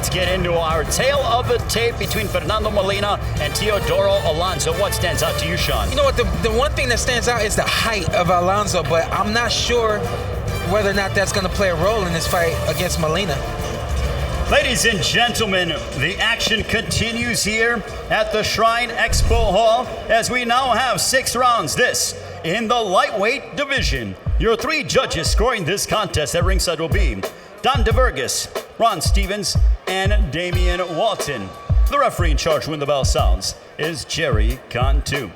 let's get into our tale of the tape between Fernando Molina and Teodoro Alonso. What stands out to you, Sean? You know what, the one thing that stands out is the height of Alonso, but I'm not sure whether or not that's going to play a role in this fight against Molina. Ladies and gentlemen, the action continues here at the Shrine Expo Hall as we now have 6 rounds. This in the lightweight division. Your 3 judges scoring this contest at ringside will be Don DeVergas, Ron Stevens, and Damian Walton. The referee in charge when the bell sounds is Jerry Cantu.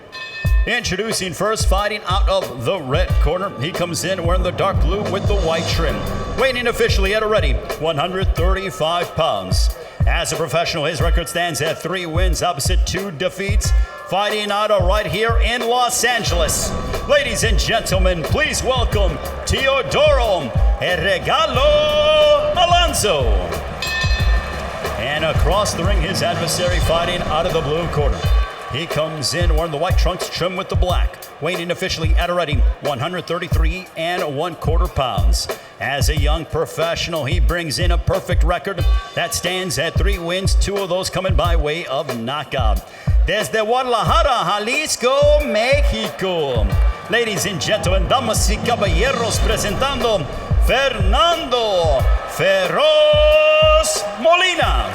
Introducing first, fighting out of the red corner. He comes in wearing the dark blue with the white trim. Weighing officially at a ready 135 pounds. As a professional, his record stands at 3 wins opposite 2 defeats. Fighting out of right here in Los Angeles. Ladies and gentlemen, please welcome Teodoro Regalo Alonso. And across the ring, his adversary fighting out of the blue corner. He comes in wearing the white trunks trimmed with the black, weighing officially at a ready 133 1/4 pounds. As a young professional, he brings in a perfect record that stands at 3 wins, 2 of those coming by way of knockout. Desde Guadalajara, Jalisco, Mexico. Ladies and gentlemen, damas y caballeros, presentando Fernando Feroz Molina.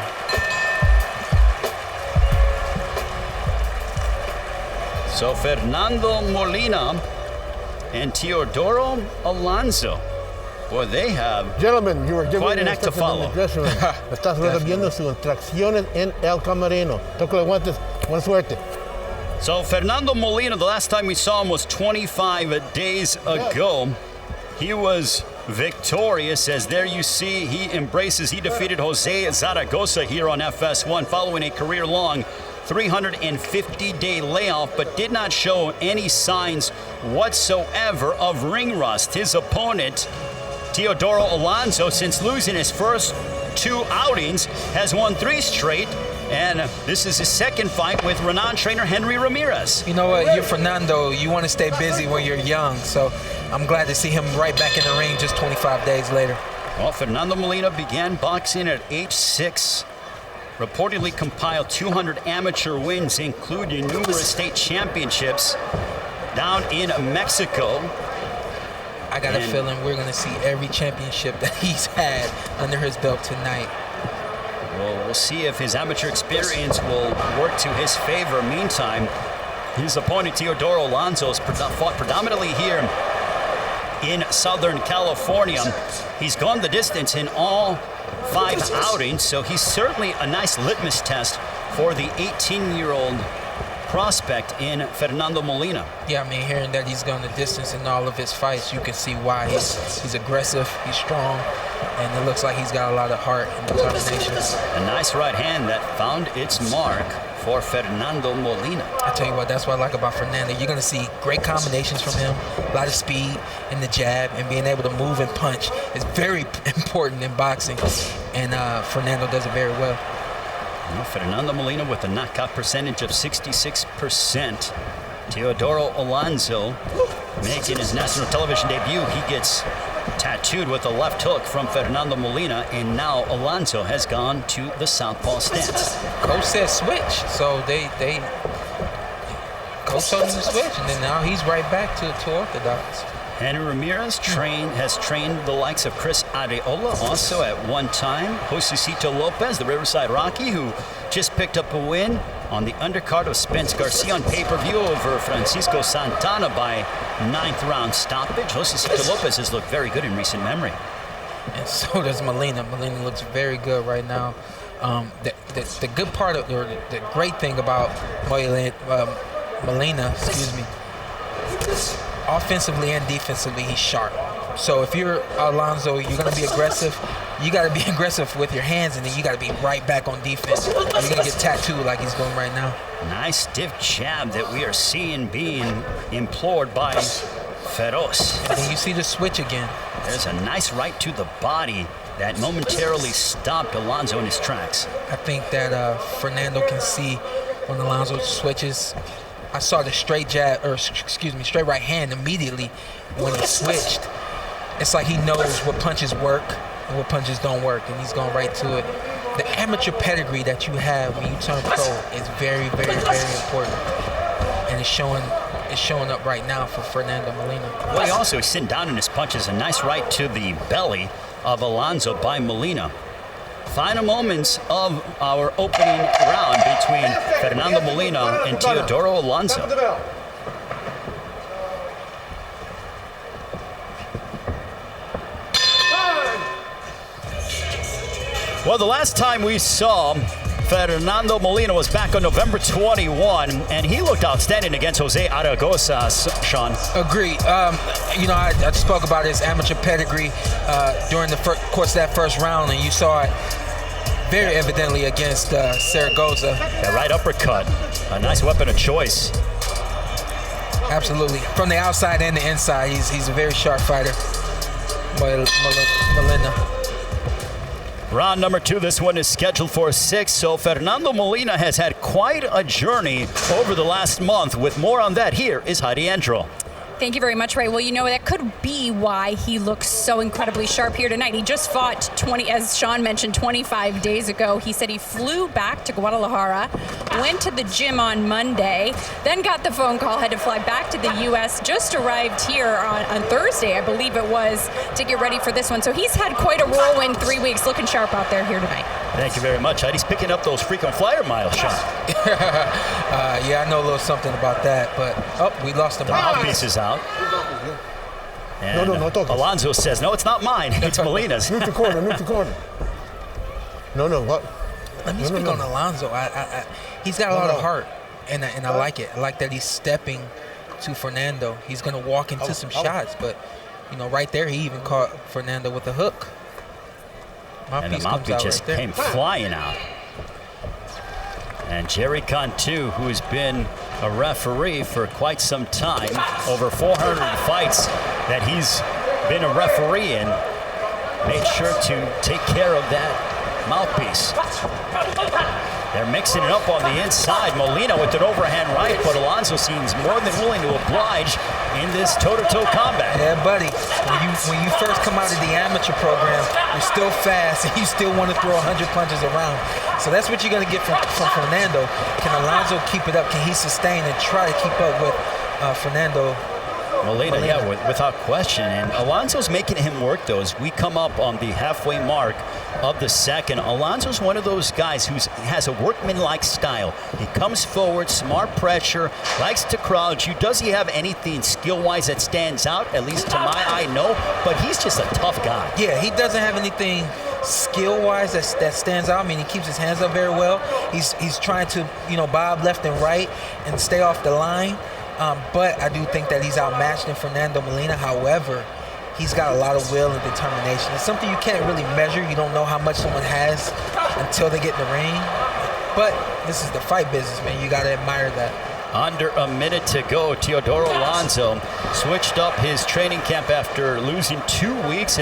So Fernando Molina and Teodoro Alonso, boy, they have Gentlemen, you were given quite an act to follow. Estás recibiendo sus instrucciones en el camerino. Toca los guantes. Buena suerte. So Fernando Molina, the last time we saw him was 25 days ago. He was victorious, as there you see he defeated Jose Zaragoza here on FS1 following a career-long 350-day layoff, but did not show any signs whatsoever of ring rust. His opponent, Teodoro Alonso, since losing his first 2 outings, has won 3 straight, and this is his second fight with renowned trainer Henry Ramirez. You know what, you're Fernando, you want to stay busy when you're young, so I'm glad to see him right back in the ring just 25 days later. Well, Fernando Molina began boxing at age 6. Reportedly compiled 200 amateur wins, including numerous state championships down in Mexico. I got a feeling we're going to see every championship that he's had under his belt tonight. Well, we'll see if his amateur experience will work to his favor. Meantime, his opponent, Teodoro Alonso, has fought predominantly here in Southern California. He's gone the distance in all 5 outings, so he's certainly a nice litmus test for the 18-year-old prospect in Fernando Molina. Yeah, I mean, hearing that he's gone the distance in all of his fights, you can see why. He's aggressive, he's strong, and it looks like he's got a lot of heart and determination. A nice right hand that found its mark for Fernando Molina. I tell you what, that's what I like about Fernando. You're going to see great combinations from him, a lot of speed in the jab, and being able to move and punch is very important in boxing, and Fernando does it very well. Well, Fernando Molina with a knockout percentage of 66%. Teodoro Alonso making his national television debut. He gets tattooed with a left hook from Fernando Molina, and now Alonso has gone to the southpaw stance. Coach said switch, so Coach told him to switch, and then now he's right back to orthodox. Henry Ramirez has trained the likes of Chris Areola also at one time. Josecito Lopez, the Riverside Rocky, who just picked up a win on the undercard of Spence Garcia on pay-per-view over Francisco Santana by 9th round stoppage. Josecito Lopez has looked very good in recent memory. And so does Molina. Molina looks very good right now. The good part of, or the great thing about Molina, offensively and defensively, he's sharp. So if you're Alonso, you're going to be aggressive. You got to be aggressive with your hands, and then you got to be right back on defense. You're going to get tattooed like he's doing right now. Nice stiff jab that we are seeing being implored by Feroz. And then you see the switch again. There's a nice right to the body that momentarily stopped Alonso in his tracks. I think that Fernando can see when Alonso switches. I saw the straight jab, or straight right hand immediately when he switched. It's like he knows what punches work and what punches don't work, and he's going right to it. the amateur pedigree that you have when you turn pro is very, very, very important, and it's showing up right now for Fernando Molina. Well, he also is sitting down in his punches. A nice right to the belly of Alonso by Molina. Final moments of our opening round between Fernando Molina and Teodoro Alonso. Well, the last time we saw Fernando Molina was back on November 21, and he looked outstanding against Jose Aragosa, Sean. Agree. I spoke about his amateur pedigree during the course of that first round, and you saw it very evidently against Zaragoza. That right uppercut, a nice weapon of choice. Absolutely. From the outside and the inside, he's a very sharp fighter. Molina. Round number 2, this one is scheduled for 6, so Fernando Molina has had quite a journey over the last month. With more on that, here is Heidi Andro. Thank you very much, Ray. Well, that could be why he looks so incredibly sharp here tonight. He just fought as Sean mentioned, 25 days ago. He said he flew back to Guadalajara, went to the gym on Monday, then got the phone call, had to fly back to the U.S., just arrived here on Thursday, I believe it was, to get ready for this one. So he's had quite a whirlwind 3 weeks, looking sharp out there here tonight. Thank you very much. Heidi's picking up those frequent flyer miles, Sean. Yeah, I know a little something about that, but we lost the mouthpiece is out. And no, Alonso says, no, it's not mine. It's Molina's. Move the corner. No, what? Let me speak on Alonso. He's got a lot of heart, and I like it. I like that he's stepping to Fernando. He's going to walk into some shots, but, right there, he even caught Fernando with a hook. And the mouthpiece just came flying out. And Jerry Cantu, who's been a referee for quite some time, over 400 fights that he's been a referee in, made sure to take care of that mouthpiece. They're mixing it up on the inside. Molina with an overhand right, but Alonso seems more than willing to oblige in this toe-to-toe combat. Yeah, buddy. When you first come out of the amateur program, you're still fast and you still want to throw 100 punches around. So that's what you're going to get from Fernando. Can Alonso keep it up? Can he sustain and try to keep up with Fernando? Molina, yeah, without question. And Alonso's making him work those. We come up on the halfway mark of the second. Alonso's one of those guys who has a workman-like style. He comes forward, smart pressure, likes to crouch you. Does he have anything skill-wise that stands out? At least to my eye, no. But he's just a tough guy. Yeah, he doesn't have anything skill-wise that stands out. I mean, he keeps his hands up very well. He's trying to, bob left and right and stay off the line. But I do think that he's outmatched in Fernando Molina. However, he's got a lot of will and determination. It's something you can't really measure. You don't know how much someone has until they get in the ring. But this is the fight business, man. You got to admire that. Under a minute to go, Teodoro Alonso switched up his training camp after losing 2 weeks.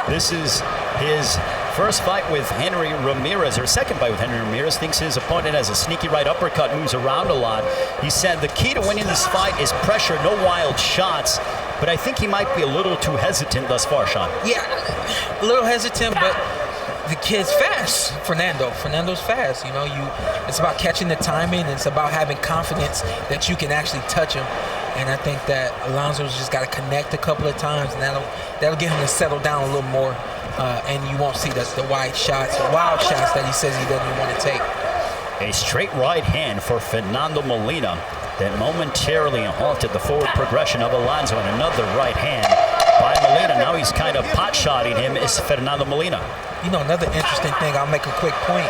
This is his first fight with Henry Ramirez, or second fight with Henry Ramirez. Thinks his opponent has a sneaky right uppercut, moves around a lot. He said the key to winning this fight is pressure, no wild shots. But I think he might be a little too hesitant thus far, Sean. Yeah, a little hesitant, but the kid's fast. Fernando's fast. It's about catching the timing. And it's about having confidence that you can actually touch him. And I think that Alonso's just got to connect a couple of times, and that'll get him to settle down a little more. And you won't see the wild shots that he says he doesn't want to take. A straight right hand for Fernando Molina that momentarily halted the forward progression of Alonso, and another right hand by Molina. Now he's kind of pot-shotting him is Fernando Molina. Another interesting thing, I'll make a quick point.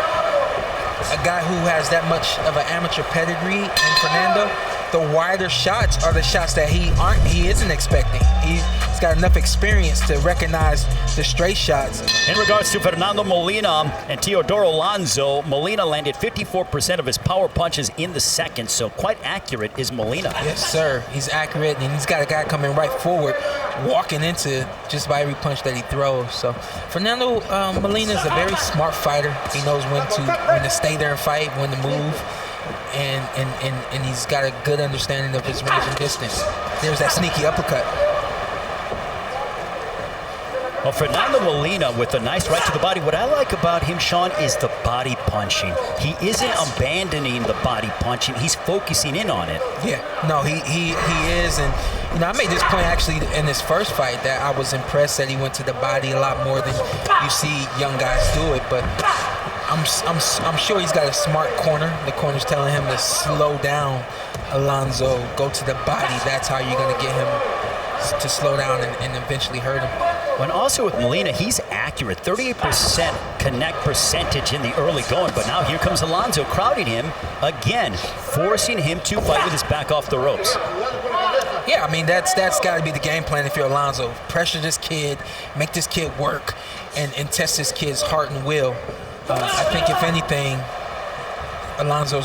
A guy who has that much of an amateur pedigree in Fernando, the wider shots are the shots that he isn't expecting. He's got enough experience to recognize the straight shots. In regards to Fernando Molina and Teodoro Alonso, Molina landed 54% of his power punches in the second, so quite accurate is Molina. Yes, sir. He's accurate, and he's got a guy coming right forward, walking into just by every punch that he throws. So Fernando Molina is a very smart fighter. He knows when to stay there and fight, when to move. And he's got a good understanding of his range and distance. There's that sneaky uppercut. Well, Fernando Molina with a nice right to the body. What I like about him, Sean, is the body punching. He isn't abandoning the body punching. He's focusing in on it. Yeah, no, he is. And, I made this point actually in his first fight that I was impressed that he went to the body a lot more than you see young guys do it. But I'm sure he's got a smart corner. The corner's telling him to slow down, Alonso, go to the body. That's how you're going to get him to slow down and eventually hurt him. And also with Molina, he's accurate. 38% connect percentage in the early going, but now here comes Alonso crowding him again, forcing him to fight with his back off the ropes. Yeah, I mean, that's got to be the game plan if you're Alonso. Pressure this kid, make this kid work, and test this kid's heart and will. I think if anything, Alonso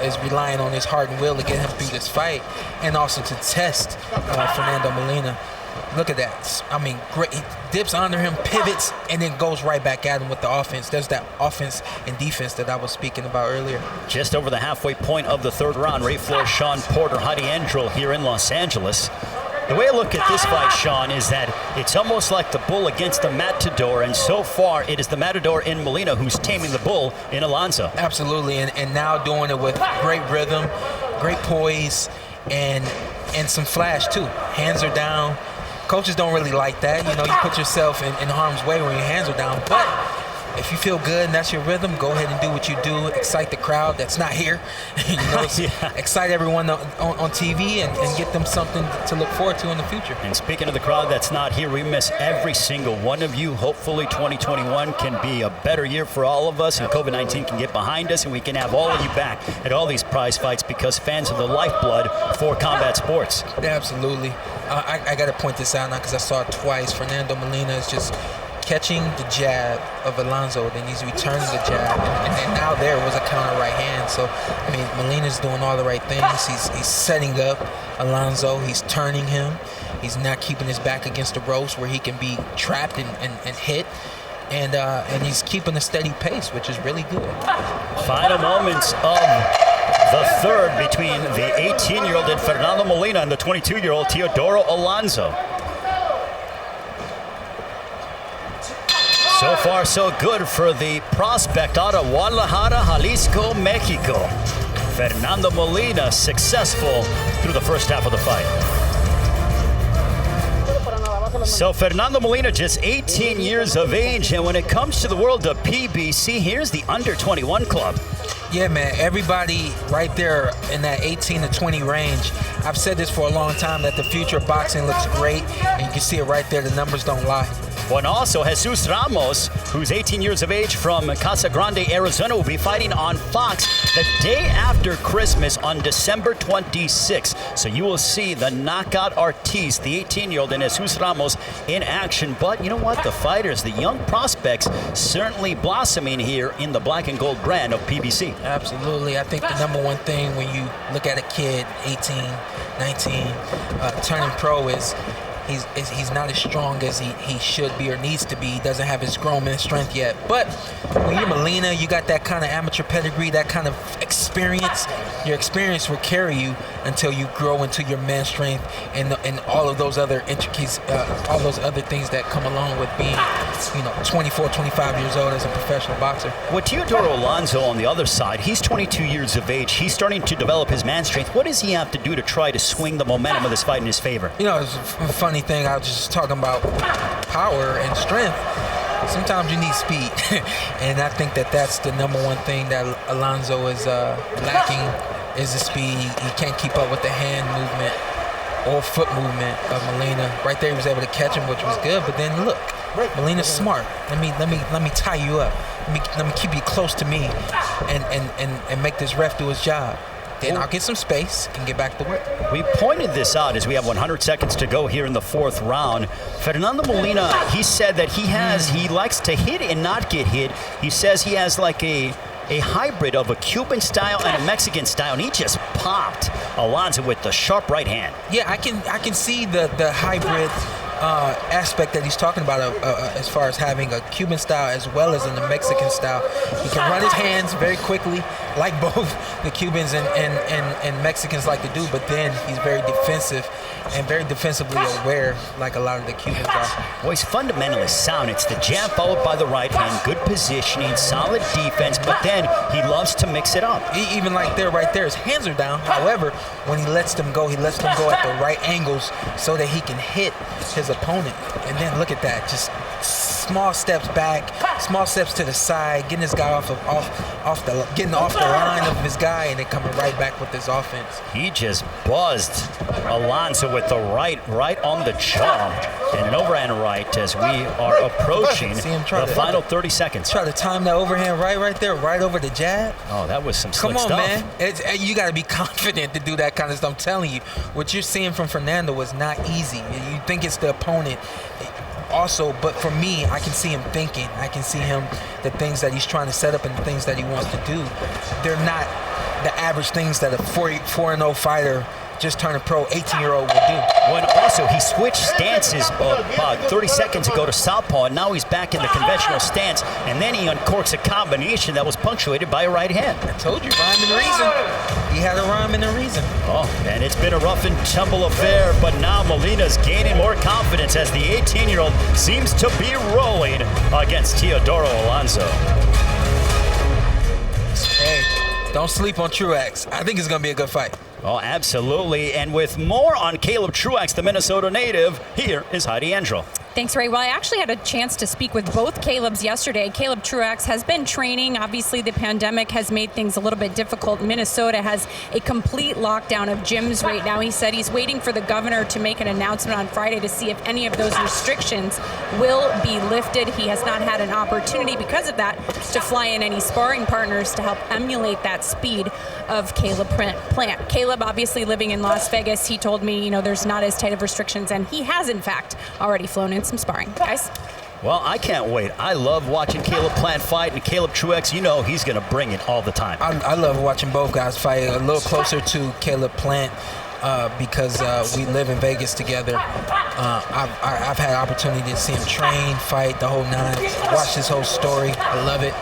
is relying on his heart and will to get him through this fight, and also to test Fernando Molina. Look at that. I mean, great. He dips under him, pivots, and then goes right back at him with the offense. There's that offense and defense that I was speaking about earlier. Just over the halfway point of the third round, Ray Flores, Sean Porter, Hadi Endrell here in Los Angeles. The way I look at this fight, Sean, is that it's almost like the bull against the matador, and so far it is the matador in Molina who's taming the bull in Alonso. Absolutely, and now doing it with great rhythm, great poise, and some flash too. Hands are down. Coaches don't really like that. You put yourself in harm's way when your hands are down. But if you feel good and that's your rhythm, go ahead and do what you do. Excite the crowd that's not here. Excite everyone on TV and get them something to look forward to in the future. And speaking of the crowd that's not here, we miss every single one of you. Hopefully 2021 can be a better year for all of us, and COVID-19 can get behind us, and we can have all of you back at all these prize fights, because fans are the lifeblood for combat sports. Absolutely. I got to point this out now because I saw it twice. Fernando Molina is just catching the jab of Alonso, then he's returning the jab, and then now there was a counter right hand. So, I mean, Molina's doing all the right things. He's setting up Alonso. He's turning him. He's not keeping his back against the ropes where he can be trapped and hit. And he's keeping a steady pace, which is really good. Final moments of the third between the 18-year-old and Fernando Molina and the 22-year-old Teodoro Alonso. So far, so good for the prospect out of Guadalajara, Jalisco, Mexico. Fernando Molina successful through the first half of the fight. So Fernando Molina, just 18 years of age, and when it comes to the world of PBC, here's the under 21 club. Yeah, man, everybody right there in that 18 to 20 range. I've said this for a long time that the future of boxing looks great, and you can see it right there. The numbers don't lie. Well, also Jesus Ramos, who's 18 years of age from Casa Grande, Arizona, will be fighting on Fox the day after Christmas on December 26th. So you will see the knockout artiste, the 18-year-old, and Jesus Ramos in action. But you know what? The fighters, the young prospects, certainly blossoming here in the black and gold brand of PBC. Absolutely. I think the number one thing when you look at a kid, 18, 19, turning pro is he's not as strong as he should be or needs to be. He doesn't have his grown man strength yet. But when you're Molina, you got that kind of amateur pedigree, that kind of experience. Your experience will carry you until you grow into your man strength and all of those other intricacies, all those other things that come along with being, 24, 25 years old as a professional boxer. With Teodoro Alonso on the other side, he's 22 years of age. He's starting to develop his man strength. What does he have to do to try to swing the momentum of this fight in his favor? It's a funny thing. I was just talking about power and strength. Sometimes you need speed, and I think that's the number one thing that Alonso is lacking is the speed. He can't keep up with the hand movement or foot movement of Molina. Right there, he was able to catch him, which was good. But then look, Molina's smart. Let me tie you up. Let me keep you close to me, and make this ref do his job. Then I'll get some space and get back to work. We pointed this out as we have 100 seconds to go here in the fourth round. Fernando Molina, he said that he likes to hit and not get hit. He says he has like a hybrid of a Cuban style and a Mexican style, and he just popped Alonso with the sharp right hand. Yeah, I can see the hybrid aspect that he's talking about as far as having a Cuban style as well as in the Mexican style. He can run his hands very quickly, like both the Cubans and Mexicans like to do, but then he's very defensive and very defensively aware, like a lot of the Cubans are. Well, he's fundamentally sound. It's the jab followed by the right hand, good positioning, solid defense, but then he loves to mix it up. Even like right there, his hands are down. However, when he lets them go, he lets them go at the right angles so that he can hit his opponent. And then look at that, just small steps back, small steps to the side, getting this guy getting off the line of his guy, and then coming right back with his offense. He just buzzed Alonso with the right on the jaw, and an overhand right as we are approaching the final 30 seconds. Try to time that overhand right there, right over the jab. Oh, that was some slick stuff. Come on, man. You got to be confident to do that kind of stuff. I'm telling you, what you're seeing from Fernando was not easy. You think it's the opponent. Also, but for me, I can see him thinking. I can see him, the things that he's trying to set up and the things that he wants to do. They're not the average things that a 4-0 fighter just turned a pro 18-year-old would do. When also he switched stances about 30 seconds ago to southpaw, and now he's back in the conventional stance, and then he uncorks a combination that was punctuated by a right hand. I told you, rhyme and reason. He had a rhyme and a reason. Oh, and it's been a rough and tumble affair, but now Molina's gaining more confidence as the 18-year-old seems to be rolling against Teodoro Alonso. Hey, don't sleep on Truex. I think it's going to be a good fight. Oh, absolutely. And with more on Caleb Truex, the Minnesota native, here is Heidi Andro. Thanks, Ray. Well, I actually had a chance to speak with both Calebs yesterday. Caleb Truex has been training. Obviously, the pandemic has made things a little bit difficult. Minnesota has a complete lockdown of gyms right now. He said he's waiting for the governor to make an announcement on Friday to see if any of those restrictions will be lifted. He has not had an opportunity because of that to fly in any sparring partners to help emulate that speed of Caleb Plant. Caleb, obviously living in Las Vegas, he told me, there's not as tight of restrictions, and he has, in fact, already flown in some sparring. Guys? Well, I can't wait. I love watching Caleb Plant fight, and Caleb Truex, he's going to bring it all the time. I love watching both guys fight. A little closer to Caleb Plant because we live in Vegas together. I've had opportunity to see him train, fight, the whole nine, watch his whole story. I love it.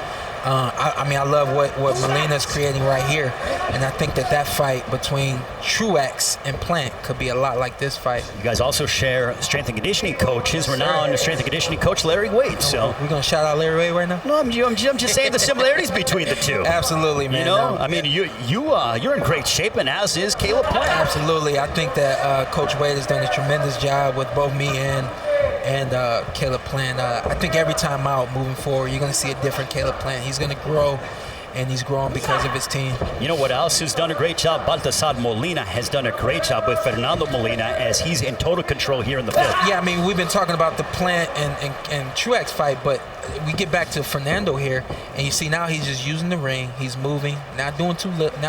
I love what Molina's creating right here, and I think that fight between Truex and Plant could be a lot like this fight. You guys also share strength and conditioning coach, his renowned strength and conditioning coach, Larry Wade. So we're gonna shout out Larry Wade right now. No, I'm just saying the similarities between the two. Absolutely, man. You're in great shape, and as is Caleb Plant. Absolutely, I think that Coach Wade has done a tremendous job with both me and Caleb Plant. I think every time out moving forward, you're going to see a different Caleb Plant. He's going to grow, and he's growing because of his team. You know what else has done a great job? Baltasar Molina has done a great job with Fernando Molina as he's in total control here in the fifth. Yeah, we've been talking about the Plant and Truex fight, but we get back to Fernando here, and you see now he's just using the ring. He's moving, not doing too little,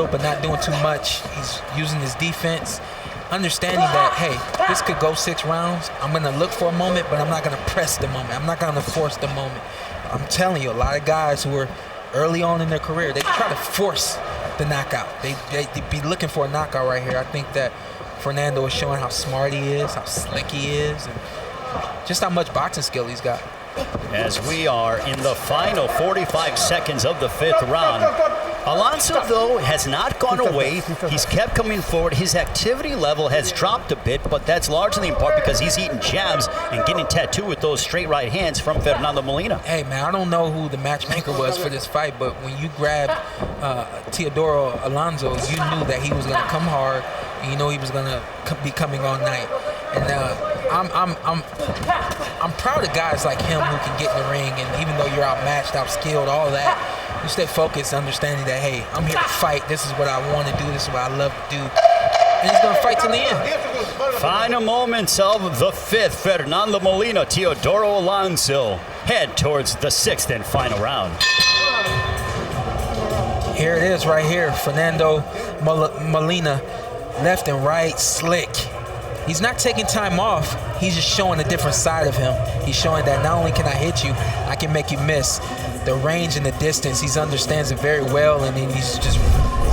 but not doing too much. He's using his defense, understanding that, hey, this could go 6 rounds. I'm going to look for a moment, but I'm not going to press the moment. I'm not going to force the moment. I'm telling you, a lot of guys who are early on in their career, they try to force the knockout. They be looking for a knockout right here. I think that Fernando is showing how smart he is, how slick he is, and just how much boxing skill he's got. As we are in the final 45 seconds of the 5th round, Alonso, though, has not gone away. He's kept coming forward. His activity level has dropped a bit, but that's largely in part because he's eating jabs and getting tattooed with those straight right hands from Fernando Molina. Hey, man, I don't know who the matchmaker was for this fight, but when you grabbed Teodoro Alonso, you knew that he was going to come hard, and you know he was going to be coming all night. And I'm proud of guys like him who can get in the ring, and even though you're outmatched, outskilled, all that, you stay focused, understanding that, hey, I'm here to fight. This is what I want to do. This is what I love to do. And he's going to fight till the end. Final moments of the 5th. Fernando Molina, Teodoro Alonso head towards the 6th and final round. Here it is right here. Fernando Molina, left and right, slick. He's not taking time off. He's just showing a different side of him. He's showing that not only can I hit you, I can make you miss. The range and the distance, he understands it very well, and then he just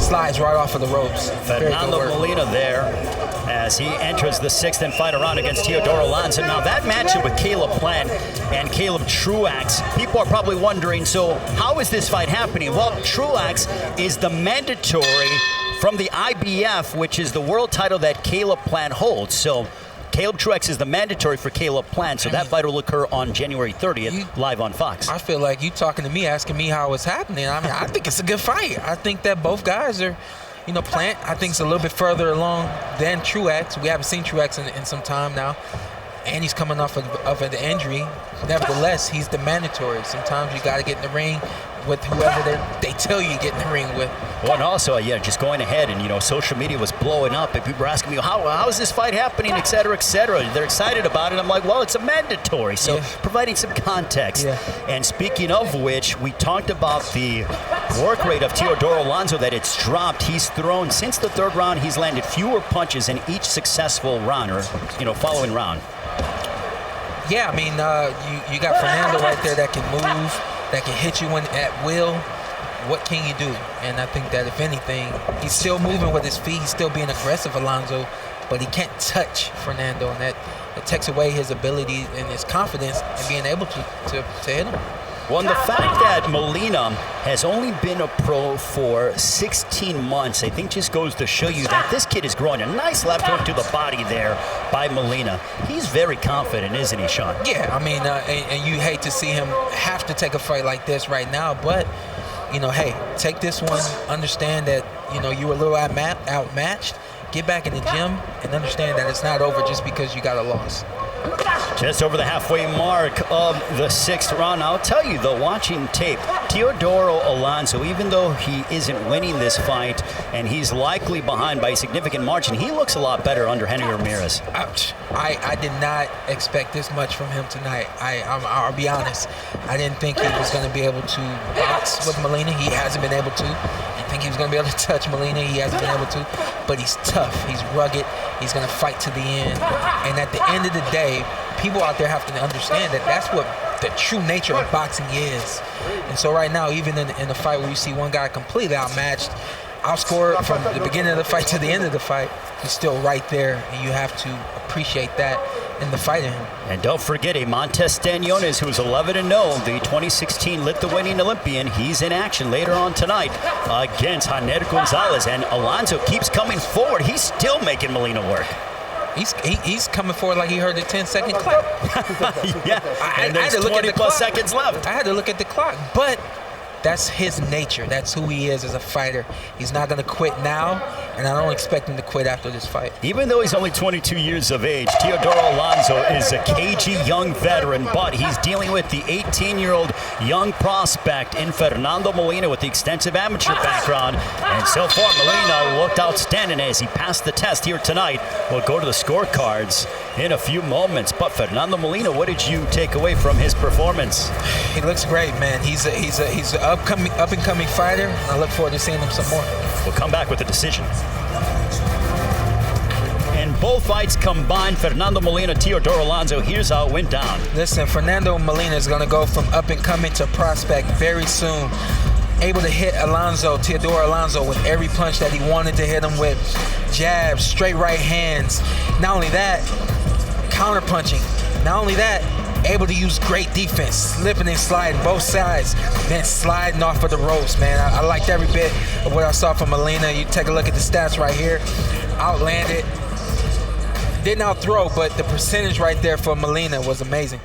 slides right off of the ropes. Fernando Molina there as he enters the 6th and final round against Teodoro Alonso. Now that matchup with Caleb Plant and Caleb Truax, people are probably wondering, so how is this fight happening? Well, Truax is the mandatory from the IBF, which is the world title that Caleb Plant holds. So Caleb Truax is the mandatory for Caleb Plant, so that fight will occur on January 30th, live on Fox. I feel like you talking to me, asking me how it's happening. I mean, I think it's a good fight. I think that both guys are, Plant, I think, is a little bit further along than Truax. We haven't seen Truax in some time now, and he's coming off of an injury. Nevertheless, he's the mandatory. Sometimes you got to get in the ring with whoever they tell you to get in the ring with. Well, and also, just going ahead, and social media was blowing up, and people were asking me, how is this fight happening, et cetera, et cetera. They're excited about it. I'm like, well, it's a mandatory, so providing some context. Yeah. And speaking of which, we talked about the work rate of Teodoro Alonso, that it's dropped. He's thrown, since the 3rd round, he's landed fewer punches in each successful round, or following round. Yeah, I mean, you got Fernando right there that can move, that can hit you at will. What can you do? And I think that, if anything, he's still moving with his feet. He's still being aggressive, Alonso, but he can't touch Fernando, and that takes away his ability and his confidence in being able to hit him. Well, and the fact that Molina has only been a pro for 16 months, I think just goes to show you that this kid is growing. A nice left hook to the body there by Molina. He's very confident, isn't he, Sean? Yeah, I mean, and you hate to see him have to take a fight like this right now, but, hey, take this one, understand that, you were a little outmatched, get back in the gym, and understand that it's not over just because you got a loss. Just over the halfway mark of the 6th round. I'll tell you, though, watching tape, Teodoro Alonso, even though he isn't winning this fight and he's likely behind by a significant margin, he looks a lot better under Henry Ramirez. Ouch. I did not expect this much from him tonight. I'll be honest. I didn't think he was going to be able to box with Molina. He hasn't been able to. I think he was going to be able to touch Molina. He hasn't been able to. But he's tough. He's rugged. He's going to fight to the end. And at the end of the day, people out there have to understand that that's what the true nature of boxing is. And so right now, even in a fight where you see one guy completely outmatched, outscored from the beginning of the fight to the end of the fight, he's still right there, and you have to appreciate that in the fight of him. And don't forget, Montes Staniones, who's 11-0, the 2016 Lithuanian Olympian, he's in action later on tonight against Janer Gonzalez. And Alonso keeps coming forward. He's still making Molina work. He's coming forward like he heard the 10-second clock. Yeah, and there's 20+ seconds left. I had to look at the clock, but that's his nature. That's who he is as a fighter. He's not going to quit now, and I don't expect him to quit after this fight. Even though he's only 22 years of age, Teodoro Alonso is a cagey young veteran, but he's dealing with the 18-year-old young prospect in Fernando Molina with the extensive amateur background. And so far, Molina looked outstanding as he passed the test here tonight. We'll go to the scorecards in a few moments. But Fernando Molina, what did you take away from his performance? He looks great, man. He's an up-and-coming fighter. I look forward to seeing him some more. We'll come back with the decision. In both fights combined, Fernando Molina, Teodoro Alonso, here's how it went down. Listen, Fernando Molina is going to go from up-and-coming to prospect very soon. Able to hit Teodoro Alonso with every punch that he wanted to hit him with. Jabs, straight right hands. Not only that, counter-punching. Not only that, able to use great defense, slipping and sliding both sides, then sliding off of the ropes, man. I liked every bit of what I saw from Molina. You take a look at the stats right here. Outlanded. Didn't outthrow, but the percentage right there for Molina was amazing.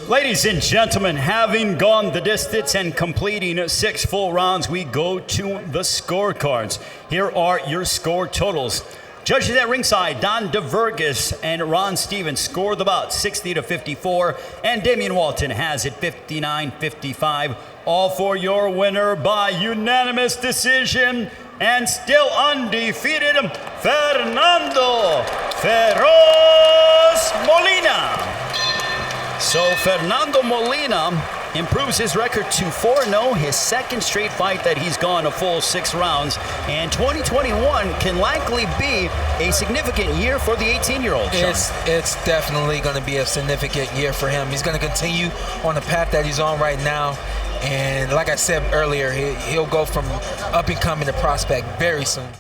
Ladies and gentlemen, having gone the distance and completing 6 full rounds, we go to the scorecards. Here are your score totals. Judges at ringside, Don DeVergas and Ron Stevens score the bout 60-54, and Damian Walton has it 59-55. All for your winner by unanimous decision, and still undefeated, Fernando Feroz Molina. So Fernando Molina improves his record to 4-0, his second straight fight that he's gone a full 6 rounds, and 2021 can likely be a significant year for the 18-year-old. It's definitely going to be a significant year for him. He's going to continue on the path that he's on right now, and like I said earlier, he'll go from up and coming to prospect very soon.